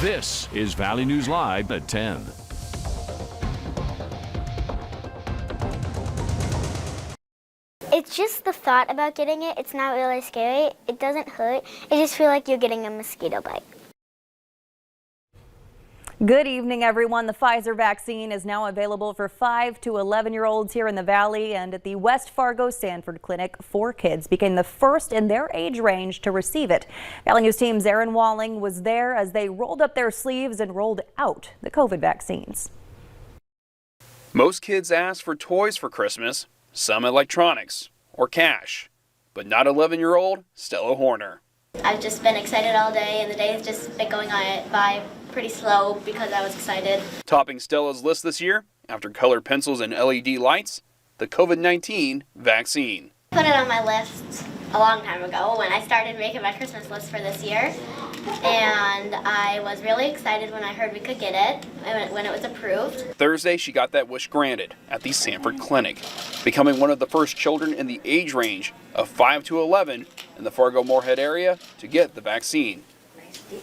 This is Valley News Live at 10. It's just the thought about getting it. It's not really scary. It doesn't hurt. I just feel like you're getting a mosquito bite. Good evening, everyone. The Pfizer vaccine is now available for 5 to 11-year-olds here in the Valley, and at the West Fargo Sanford Clinic, 4 kids became the first in their age range to receive it. Valley News team's Aaron Walling was there as they rolled up their sleeves and rolled out the COVID vaccines. Most kids ask for toys for Christmas, some electronics or cash, but not 11-year-old Stella Horner. I've just been excited all day, and the day has just been going by pretty slow because I was excited. Topping Stella's list this year, after colored pencils and LED lights, the COVID-19 vaccine. I put it on my list a long time ago when I started making my Christmas list for this year, and I was really excited when I heard we could get it, when it was approved. Thursday, she got that wish granted at the Sanford Clinic, becoming one of the first children in the age range of 5 to 11 in the Fargo-Moorhead area to get the vaccine.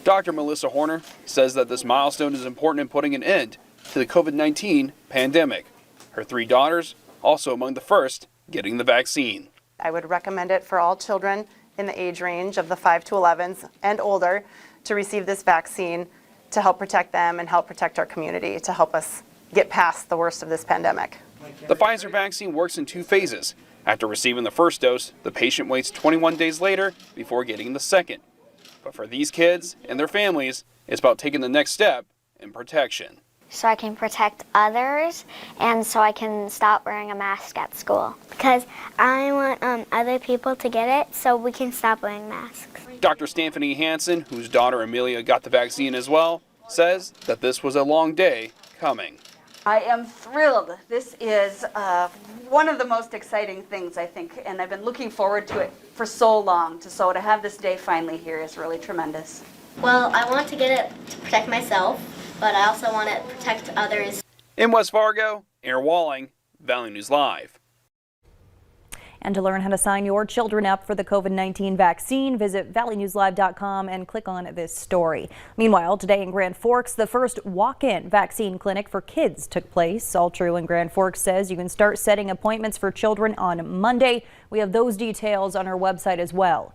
Dr. Melissa Horner says that this milestone is important in putting an end to the COVID-19 pandemic. Her 3 daughters also among the first getting the vaccine. I would recommend it for all children in the age range of the 5 to 11s and older to receive this vaccine to help protect them and help protect our community, to help us get past the worst of this pandemic. The Pfizer vaccine works in 2 phases. After receiving the first dose, the patient waits 21 days later before getting the second. But for these kids and their families, it's about taking the next step in protection. So I can protect others, and so I can stop wearing a mask at school. Because I want other people to get it so we can stop wearing masks. Dr. Stanfany Hansen, whose daughter Amelia got the vaccine as well, says that this was a long day coming. I am thrilled. This is one of the most exciting things, I think, and I've been looking forward to it for so long. So to have this day finally here is really tremendous. Well, I want to get it to protect myself, but I also want to protect others. In West Fargo, Aaron Walling, Valley News Live. And to learn how to sign your children up for the COVID-19 vaccine, visit valleynewslive.com and click on this story. Meanwhile, today in Grand Forks, the first walk-in vaccine clinic for kids took place. All True in Grand Forks says you can start setting appointments for children on Monday. We have those details on our website as well.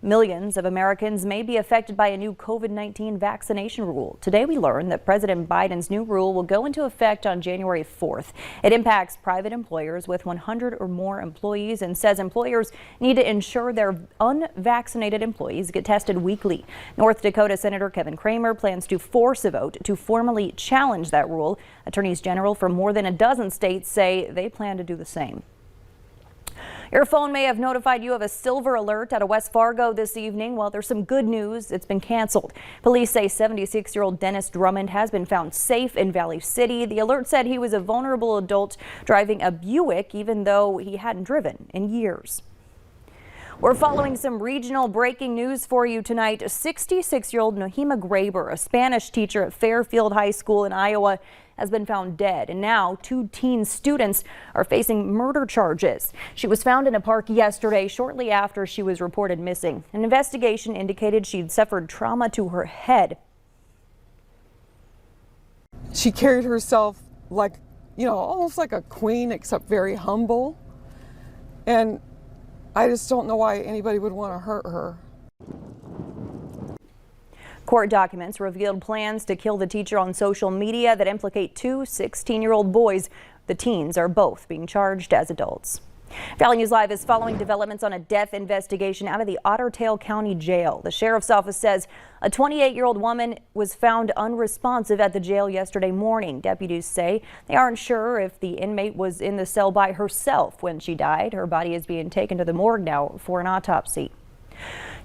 Millions of Americans may be affected by a new COVID-19 vaccination rule. Today we learned that President Biden's new rule will go into effect on January 4th. It impacts private employers with 100 or more employees and says employers need to ensure their unvaccinated employees get tested weekly. North Dakota Senator Kevin Cramer plans to force a vote to formally challenge that rule. Attorneys general from more than a dozen states say they plan to do the same. Your phone may have notified you of a silver alert out of West Fargo this evening. Well, there's some good news. It's been canceled. Police say 76-year-old Dennis Drummond has been found safe in Valley City. The alert said he was a vulnerable adult driving a Buick, even though he hadn't driven in years. We're following some regional breaking news for you tonight. 66-year-old Nohima Graber, a Spanish teacher at Fairfield High School in Iowa, has been found dead, and now 2 teen students are facing murder charges. She was found in a park yesterday shortly after she was reported missing. An investigation indicated she'd suffered trauma to her head. She carried herself like, almost like a queen, except very humble. And I just don't know why anybody would want to hurt her. Court documents revealed plans to kill the teacher on social media that implicate 2 16-year-old boys. The teens are both being charged as adults. Valley News Live is following developments on a death investigation out of the Otter Tail County Jail. The sheriff's office says a 28-year-old woman was found unresponsive at the jail yesterday morning. Deputies say they aren't sure if the inmate was in the cell by herself when she died. Her body is being taken to the morgue now for an autopsy.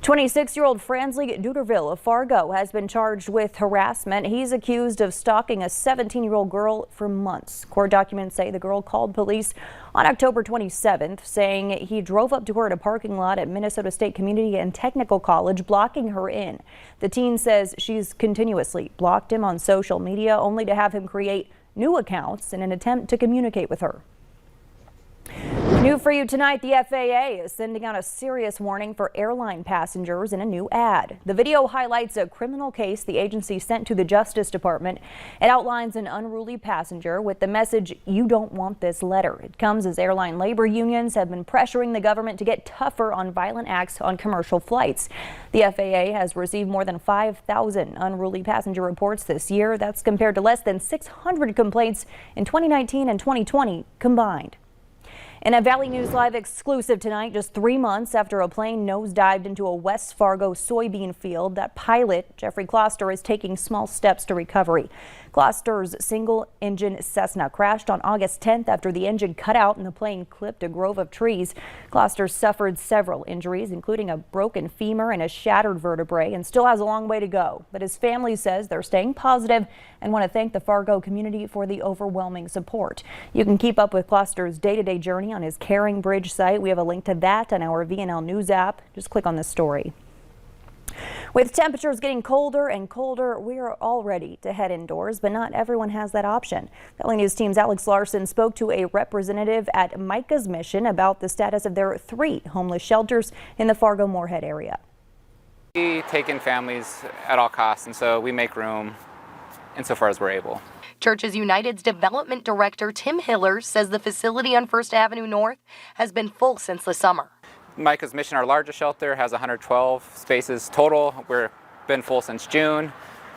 26-year-old Fransley Duderville of Fargo has been charged with harassment. He's accused of stalking a 17-year-old girl for months. Court documents say the girl called police on October 27th, saying he drove up to her at a parking lot at Minnesota State Community and Technical College, blocking her in. The teen says she's continuously blocked him on social media, only to have him create new accounts in an attempt to communicate with her. New for you tonight, the FAA is sending out a serious warning for airline passengers in a new ad. The video highlights a criminal case the agency sent to the Justice Department. It outlines an unruly passenger with the message, "You don't want this letter." It comes as airline labor unions have been pressuring the government to get tougher on violent acts on commercial flights. The FAA has received more than 5,000 unruly passenger reports this year. That's compared to less than 600 complaints in 2019 and 2020 combined. In a Valley News Live exclusive tonight, just 3 months after a plane nosedived into a West Fargo soybean field, that pilot, Jeffrey Kloster, is taking small steps to recovery. Kloster's single-engine Cessna crashed on August 10th after the engine cut out and the plane clipped a grove of trees. Kloster suffered several injuries, including a broken femur and a shattered vertebrae, and still has a long way to go. But his family says they're staying positive and want to thank the Fargo community for the overwhelming support. You can keep up with Kloster's day-to-day journey on his Caring Bridge site. We have a link to that on our VNL News app. Just click on this story. With temperatures getting colder and colder, we are all ready to head indoors, but not everyone has that option. Valley News Team's Alex Larson spoke to a representative at Micah's Mission about the status of their 3 homeless shelters in the Fargo-Moorhead area. We take in families at all costs, and so we make room insofar as we're able. Churches United's development director Tim Hiller says the facility on First Avenue North has been full since the summer. Micah's Mission, our largest shelter, has 112 spaces total. We've been full since June.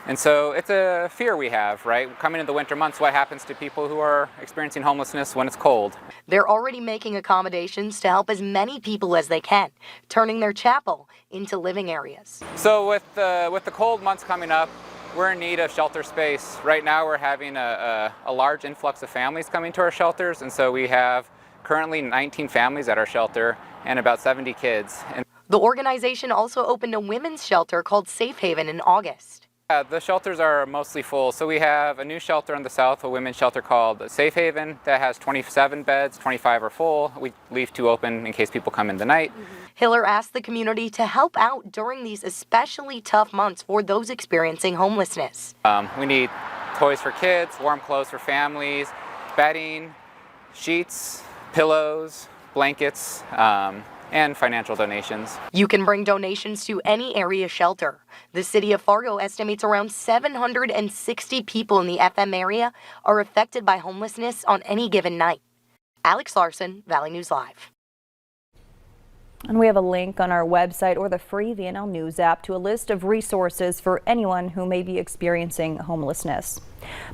And so it's a fear we have, right? Coming into the winter months, what happens to people who are experiencing homelessness when it's cold? They're already making accommodations to help as many people as they can, turning their chapel into living areas. So with the cold months coming up, we're in need of shelter space. Right now we're having a large influx of families coming to our shelters, and so we have currently 19 families at our shelter and about 70 kids. And the organization also opened a women's shelter called Safe Haven in August. The shelters are mostly full. So we have a new shelter in the south, a women's shelter called Safe Haven that has 27 beds, 25 are full. We leave 2 open in case people come in the night. Hiller asked the community to help out during these especially tough months for those experiencing homelessness. We need toys for kids, warm clothes for families, bedding, sheets, pillows, blankets, and financial donations. You can bring donations to any area shelter. The city of Fargo estimates around 760 people in the FM area are affected by homelessness on any given night. Alex Larson, Valley News Live. And we have a link on our website or the free VNL News app to a list of resources for anyone who may be experiencing homelessness.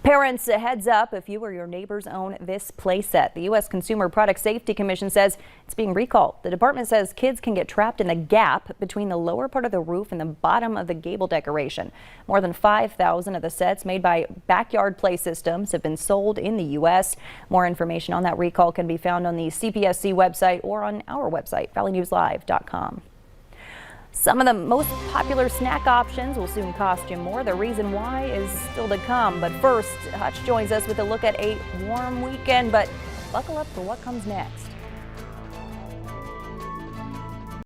Parents, a heads up if you or your neighbors own this playset. The U.S. Consumer Product Safety Commission says it's being recalled. The department says kids can get trapped in the gap between the lower part of the roof and the bottom of the gable decoration. More than 5,000 of the sets made by Backyard Play Systems have been sold in the U.S. More information on that recall can be found on the CPSC website or on our website, valleynewslive.com. Some of the most popular snack options will soon cost you more. The reason why is still to come. But first, Hutch joins us with a look at a warm weekend. But buckle up for what comes next.